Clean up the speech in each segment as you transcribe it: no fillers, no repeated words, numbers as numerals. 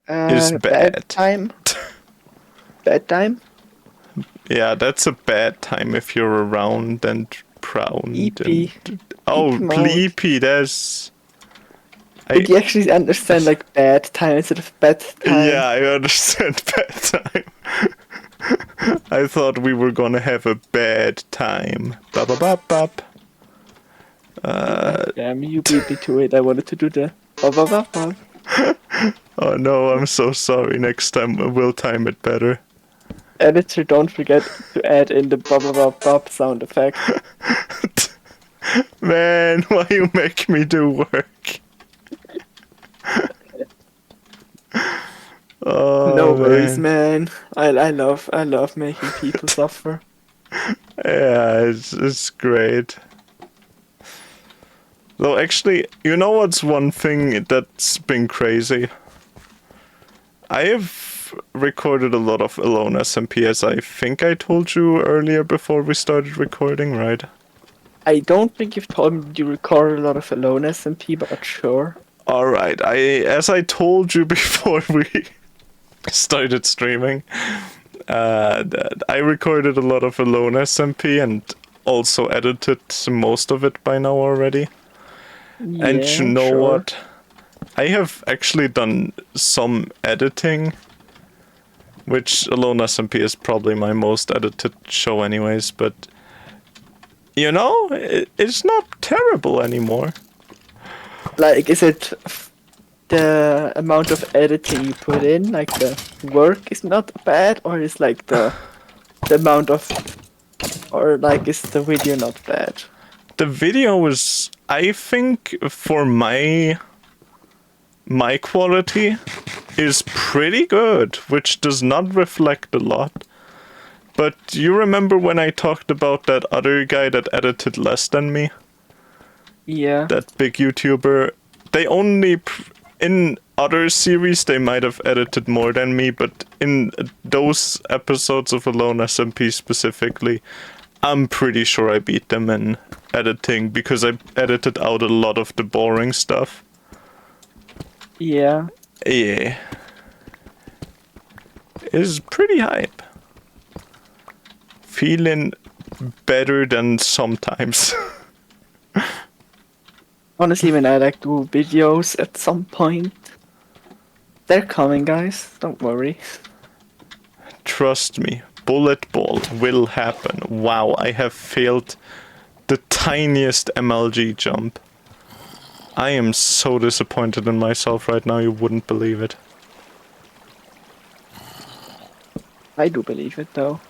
is Bad bad. time. Bad time. Yeah, that's a bad time if you're around and proud EP. and... Oh, EP mode. bleepy, that's... Did you actually understand like bad time instead of bad time? Yeah, I understand bad time. I thought we were gonna have a bad time. Bop, bop, bop, bop. Damn, you beat me to it. I wanted to do the ba ba ba ba. Oh no, I'm so sorry. Next time we'll time it better. Editor, don't forget to add in the ba ba ba ba sound effect. Man, why you make me do work? Oh, No worries, man. man. I love making people suffer. Yeah, it's great. Though actually, you know what's one thing that's been crazy? I have recorded a lot of Alone SMP, as I think I told you earlier before we started recording, right? I don't think you've told me you record a lot of Alone SMP, but sure. Alright, as I told you before we started streaming, that I recorded a lot of Alone SMP and also edited most of it by now already. And you Yeah, know sure. what? I have actually done some editing, which Alone SMP is probably my most edited show anyways, but you know, it's not terrible anymore. Like, is it the amount of editing you put in, like the work is not bad, or is like the amount of, or like is the video not bad? The video was, I think, for my quality, is pretty good, which does not reflect a lot. But you remember when I talked about that other guy that edited less than me? Yeah. That big YouTuber? They only... In other series, they might have edited more than me, but in those episodes of Alone SMP specifically, I'm pretty sure I beat them in editing, because I edited out a lot of the boring stuff. Yeah. Yeah. It's pretty hype. Feeling better than sometimes. Honestly, when I like do videos at some point, they're coming, guys. Don't worry. Trust me, bullet ball will happen. Wow, I have failed the tiniest MLG jump. I am so disappointed in myself right now, you wouldn't believe it. I do believe it though.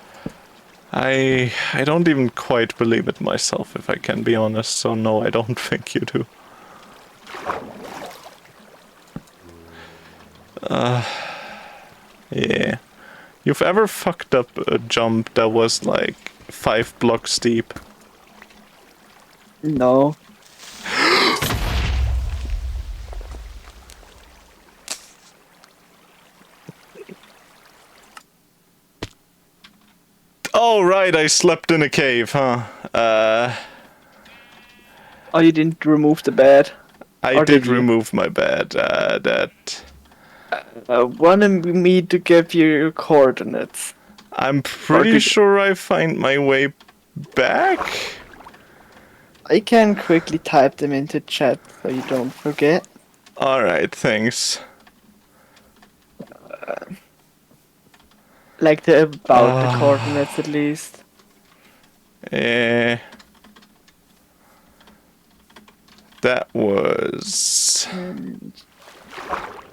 I don't even quite believe it myself, if I can be honest, so no, I don't think you do. Yeah. You've ever fucked up a jump that was like 5 blocks deep? No. Oh right, I slept in a cave, huh? Oh, you didn't remove the bed. I Or did did you? remove my bed, that... Wanted me to give you your coordinates. I'm Or pretty did sure I find my way back? I can quickly type them into chat so you don't forget. Alright, thanks. Like the about the coordinates at least. Eh... That was...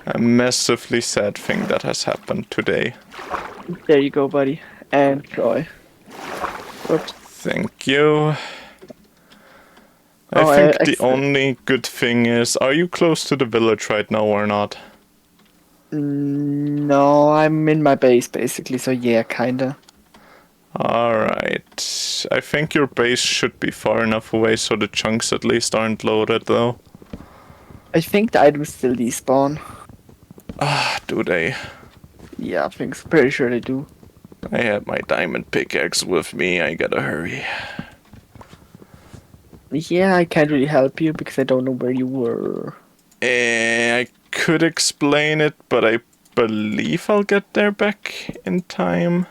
a massively sad thing that has happened today. There you go, buddy. Enjoy. Oops. Thank you. I Oh, think the only good thing is, are you close to the village right now or not? No, I'm in my base basically, so yeah, kinda. Alright. I think your base should be far enough away so the chunks at least aren't loaded though. I think the items still despawn. Ah, do they? Yeah, I think so. Pretty sure they do. I had my diamond pickaxe with me, I gotta hurry. Yeah, I can't really help you because I don't know where you were. I could explain it, but I believe I'll get there back in time.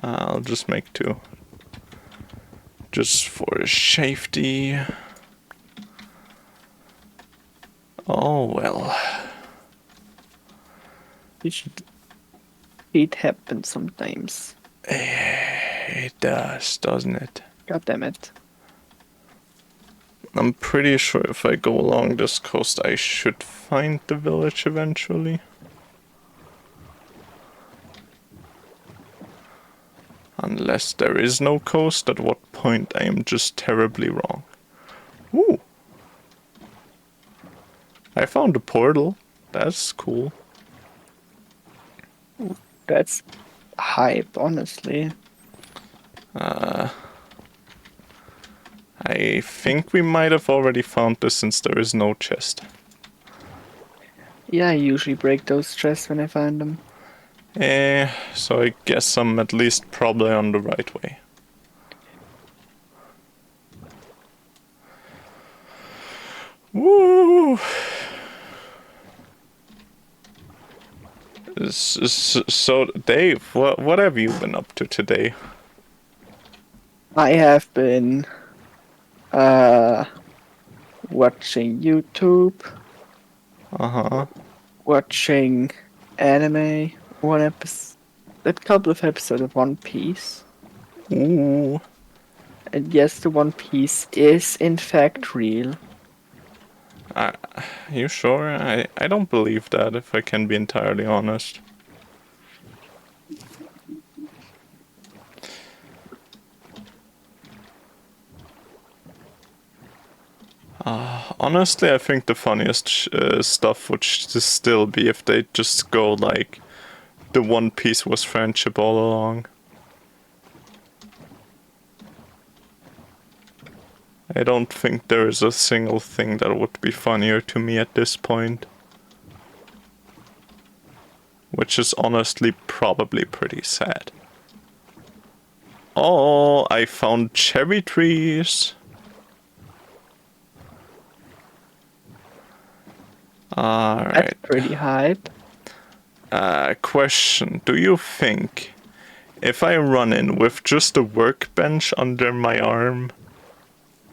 I'll just make 2. Just for safety. Oh well. It happens sometimes. It does, doesn't it? God damn it. I'm pretty sure if I go along this coast, I should find the village eventually. Unless there is no coast, at what point I am just terribly wrong. Ooh! I found a portal. That's cool. That's hype, honestly. I think we might have already found this since there is no chest. Yeah, I usually break those chests when I find them. So I guess I'm at least probably on the right way. Woo! So, Dave, what have you been up to today? I have been watching YouTube, Uh-huh. watching anime, a couple of episodes of One Piece. Ooh. And yes, the One Piece is in fact real. You sure? I don't believe that, if I can be entirely honest. Honestly, I think the funniest stuff would still be if they just go like, the One Piece was friendship all along. I don't think there is a single thing that would be funnier to me at this point. Which is honestly probably pretty sad. Oh, I found cherry trees. Alright. That's pretty hype. Question. Do you think if I run in with just a workbench under my arm,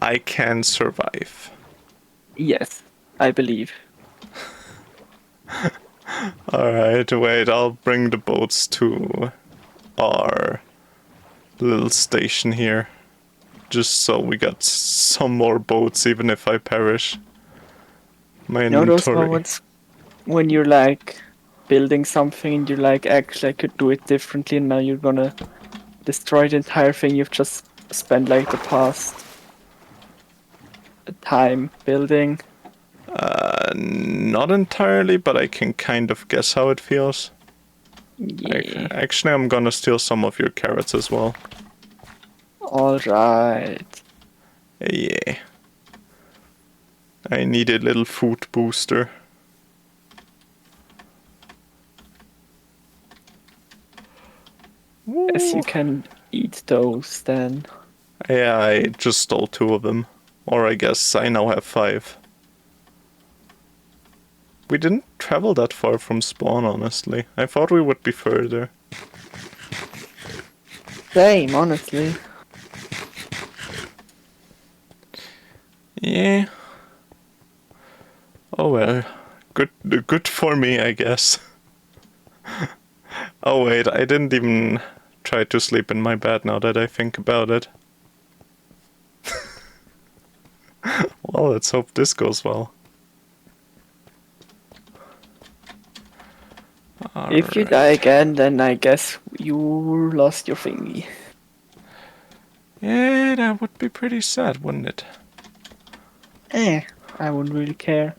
I can survive? Yes, I believe. Alright, wait, I'll bring the boats to our little station here. Just so we got some more boats even if I perish. My You know those inventory. moments when you're like building something and you're like, actually I could do it differently and now you're gonna destroy the entire thing you've just spent like the past time building? Not entirely, but I can kind of guess how it feels. Yeah. Actually, I'm gonna steal some of your carrots as well. Alright. Yeah. I need a little food booster. As you can eat those then. Yeah, I just stole 2 of them. Or I guess I now have 5. We didn't travel that far from spawn, honestly. I thought we would be further. Same, honestly. Yeah. Oh well. Good for me, I guess. Oh wait, I didn't even try to sleep in my bed now that I think about it. Well, let's hope this goes well. If you die again, then I guess you lost your thingy. Yeah, that would be pretty sad, wouldn't it? I wouldn't really care.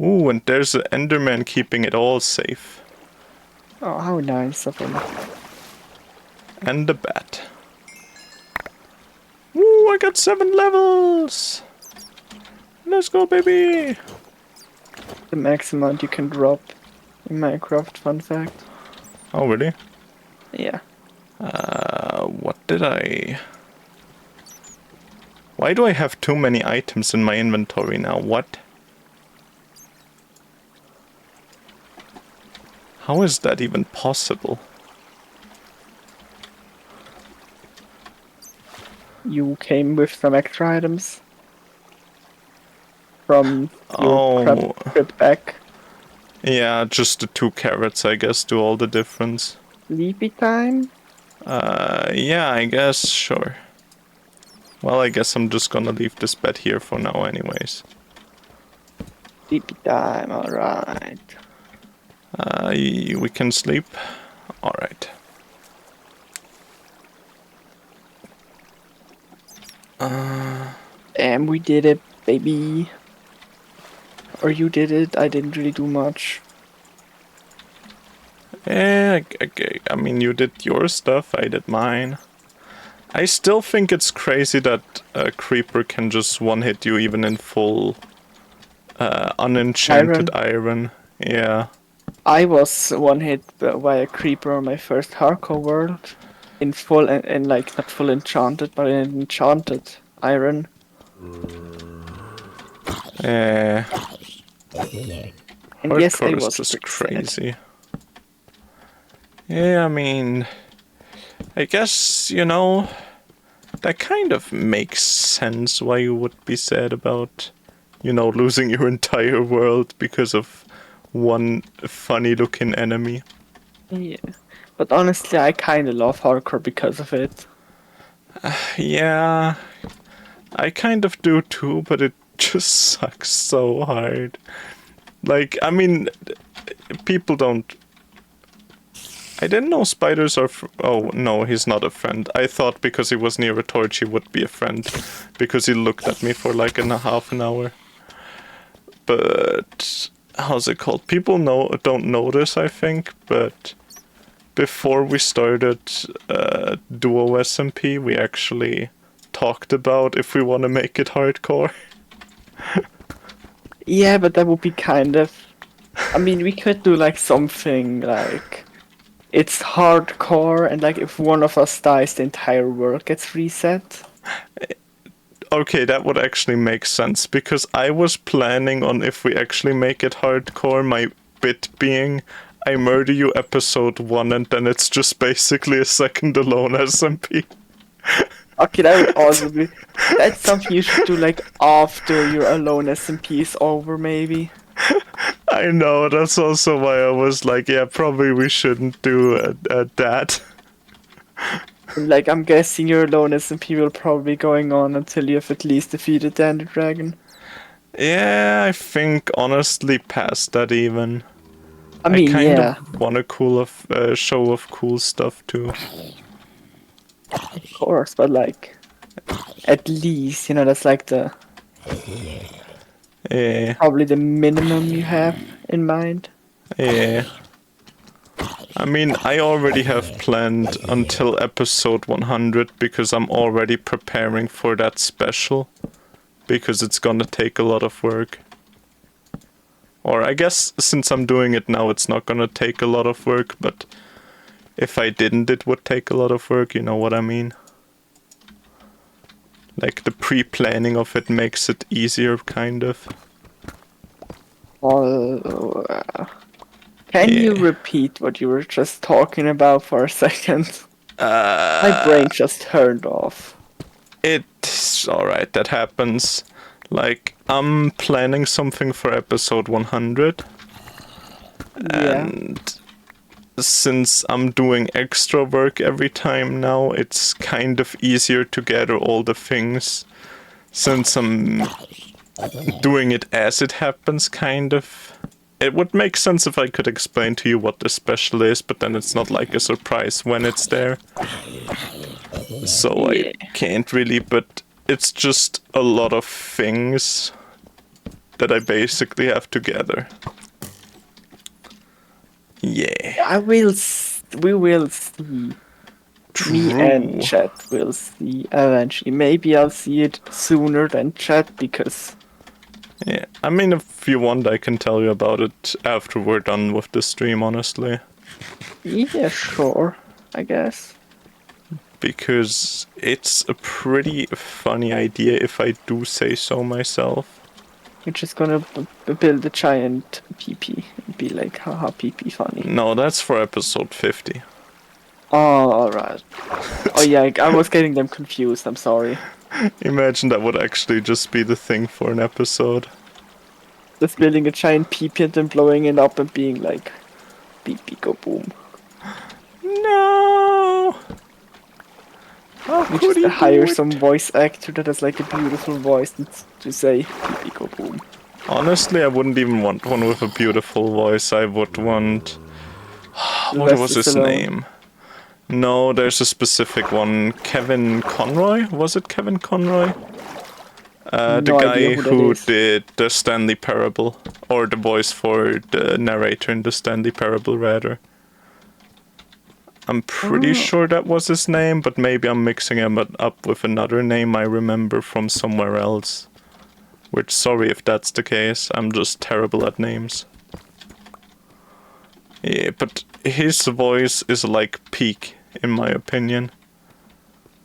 Ooh, and there's an Enderman keeping it all safe. Oh, how nice of him. And the bat. Ooh, I got 7 levels! Let's go, baby! The max amount you can drop in Minecraft, fun fact. Oh, really? Yeah. What did I... Why do I have too many items in my inventory now? What? How is that even possible? You came with some extra items from your Oh, trip back. yeah, just the 2 carrots, I guess, do all the difference. Sleepy time? Yeah, I guess, sure. Well, I guess I'm just gonna leave this bed here for now anyways. Sleepy time, alright. We can sleep? Alright. And we did it, baby. Or you did it, I didn't really do much. Yeah, I mean, you did your stuff, I did mine. I still think it's crazy that a creeper can just one-hit you even in full unenchanted iron. Yeah. I was one hit by a creeper on my first hardcore world. In full, and like, not full enchanted, but in enchanted iron. Yeah. And yes, I Hardcore is was just pretty sad. crazy. Yeah, I mean, I guess, you know, that kind of makes sense why you would be sad about, you know, losing your entire world because of one funny looking enemy. Yeah. But honestly, I kinda love hardcore because of it. Yeah, I kind of do too, but it just sucks so hard. Like, I mean, people don't. I didn't know spiders are. Oh, no, he's not a friend. I thought because he was near a torch, he would be a friend. Because he looked at me for like half an hour. But. How's it called? People don't notice, I think, but. Before we started Duo SMP, we actually talked about if we want to make it hardcore. Yeah, but that would be kind of. I mean, we could do like something like. It's hardcore, and like if one of us dies, the entire world gets reset. Okay, that would actually make sense, because I was planning on, if we actually make it hardcore, my bit being I murder you episode 1 and then it's just basically a second alone SMP. Okay, that would also be. That's something you should do like after your alone SMP is over, maybe. I know, that's also why I was like, yeah, probably we shouldn't do that. And like, I'm guessing your alone SMP will probably be going on until you have at least defeated the Ender Dragon. Yeah, I think honestly past that even. I mean, kind yeah, of want a show of cool stuff too. of course, but like, at least, you know, that's like the Yeah, probably the minimum you have in mind. yeah. I mean, I already have planned until episode 100 because I'm already preparing for that special. Because it's gonna take a lot of work. Or I guess since I'm doing it now, it's not gonna take a lot of work, but if I didn't, it would take a lot of work, you know what I mean? Like the pre-planning of it makes it easier, kind of. Can you Yeah. repeat what you were just talking about for a second? My brain just turned off. It's alright, that happens. Like, I'm planning something for episode 100. Yeah. And since I'm doing extra work every time now, it's kind of easier to gather all the things. Since I'm doing it as it happens, kind of. It would make sense if I could explain to you what the special is, but then it's not like a surprise when it's there. So Yeah. I can't really, but it's just a lot of things that I basically have to gather. Yeah. We will see. Me and True. chat will see eventually. Maybe I'll see it sooner than chat because Yeah. I mean, if you want, I can tell you about it after we're done with the stream, honestly. yeah, sure, I guess. Because it's a pretty funny idea if I do say so myself. You're just gonna build a giant PP and be like, haha, PP funny. No, that's for episode 50. Oh, alright. Oh yeah, I was getting them confused, I'm sorry. Imagine that would actually just be the thing for an episode. Just building a giant PP and then blowing it up and being like, PP go boom. No! How You could just you hire do it? some voice actor that has like a beautiful voice and to say, PP go boom. Honestly, I wouldn't even want one with a beautiful voice. I would want... What was his name? No, there's a specific one. Kevin Conroy? Was it Kevin Conroy? The No idea guy who that who is. did the Stanley Parable. Or the voice for the narrator in the Stanley Parable, rather. I'm pretty sure that was his name, but maybe I'm mixing him up with another name I remember from somewhere else. Which, sorry if that's the case, I'm just terrible at names. Yeah, but his voice is like peak, in my opinion.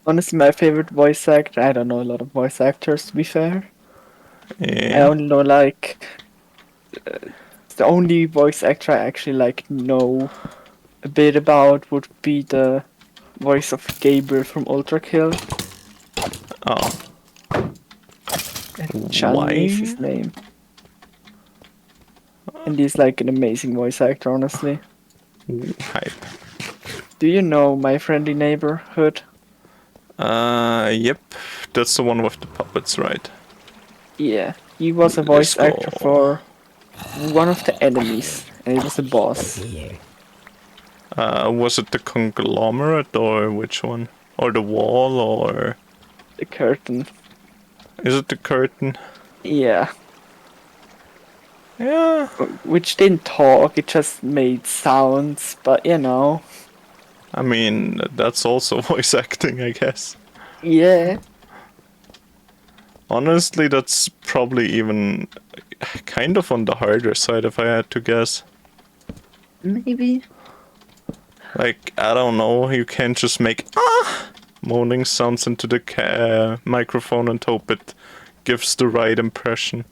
Honestly, my favorite voice actor, I don't know a lot of voice actors to be fair. I Yeah. only know like the only voice actor I actually like know a bit about would be the voice of Gabriel from Ultra Kill. Oh. Johnny is Why? his name. And he's like an amazing voice actor, honestly. Hype. Do you know My Friendly Neighborhood? Yep. That's the one with the puppets, right? Yeah, he was a voice actor for one of the enemies, and he was a boss. Was it the conglomerate or which one? Or the wall or... The curtain. Is it the curtain? Yeah. Yeah. Which didn't talk, it just made sounds, but you know. I mean, that's also voice acting, I guess. Yeah. Honestly, that's probably even kind of on the harder side if I had to guess. Maybe. Like, I don't know, you can't just make moaning sounds into the microphone and hope it gives the right impression.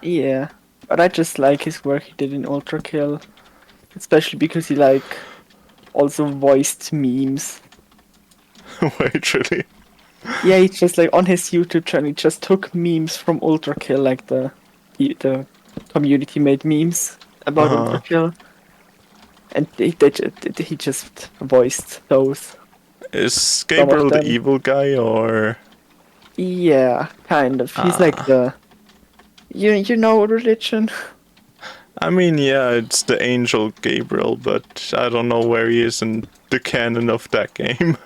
Yeah. But I just like his work he did in Ultra Kill. Especially because he like also voiced memes. Wait, really? Yeah, he just like on his YouTube channel he just took memes from Ultra Kill, like the community made memes about Ultra Kill. And he just voiced those. Is Gabriel the them. evil guy or... Yeah, kind of. He's like the you know religion? I mean, yeah, it's the angel Gabriel, but I don't know where he is in the canon of that game.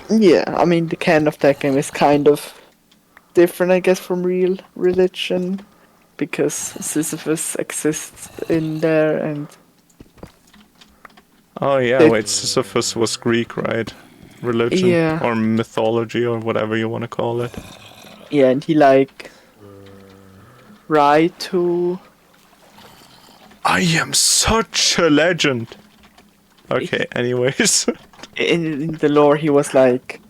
Yeah, I mean the canon of that game is kind of different, I guess, from real religion, because Sisyphus exists in there, and Oh yeah, They- wait, Sisyphus was Greek, right? Religion Yeah. or mythology or whatever you want to call it. yeah, and he like tried to I am such a legend. Okay, anyways. in the lore he was like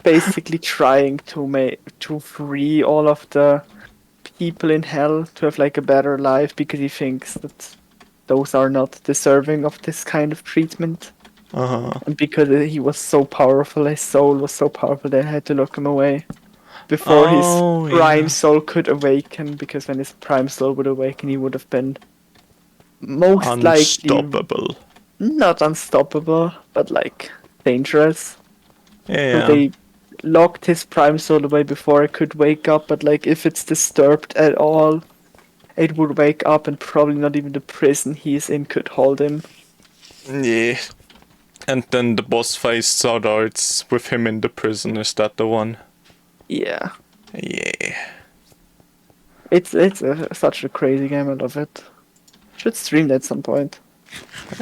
basically trying to free all of the people in hell to have like a better life because he thinks that those are not deserving of this kind of treatment. And because he was so powerful, his soul was so powerful, they had to lock him away before Oh, his prime yeah. soul could awaken. Because when his prime soul would awaken, he would have been most likely Unstoppable. not unstoppable, but like dangerous. Yeah. So they locked his prime soul away before it could wake up. But like if it's disturbed at all, it would wake up, and probably not even the prison he's in could hold him. Yeah. And then the boss fight starts with him in the prison, is that the one? Yeah, Yeah. it's such a crazy game. I love it. Should stream that at some point.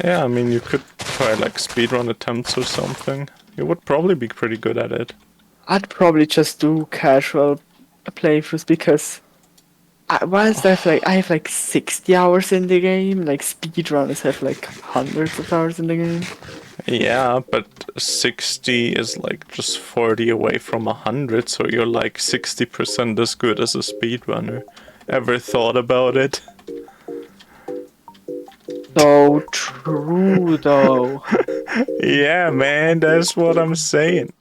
Yeah, I mean, you could try like speedrun attempts or something. You would probably be pretty good at it. I'd probably just do casual playthroughs because whilst I have like 60 hours in the game, like speedrunners have like hundreds of hours in the game. Yeah, but 60 is like just 40 away from 100, so you're like 60% as good as a speedrunner. ever thought about it. So true, though. Yeah, man, that's what I'm saying.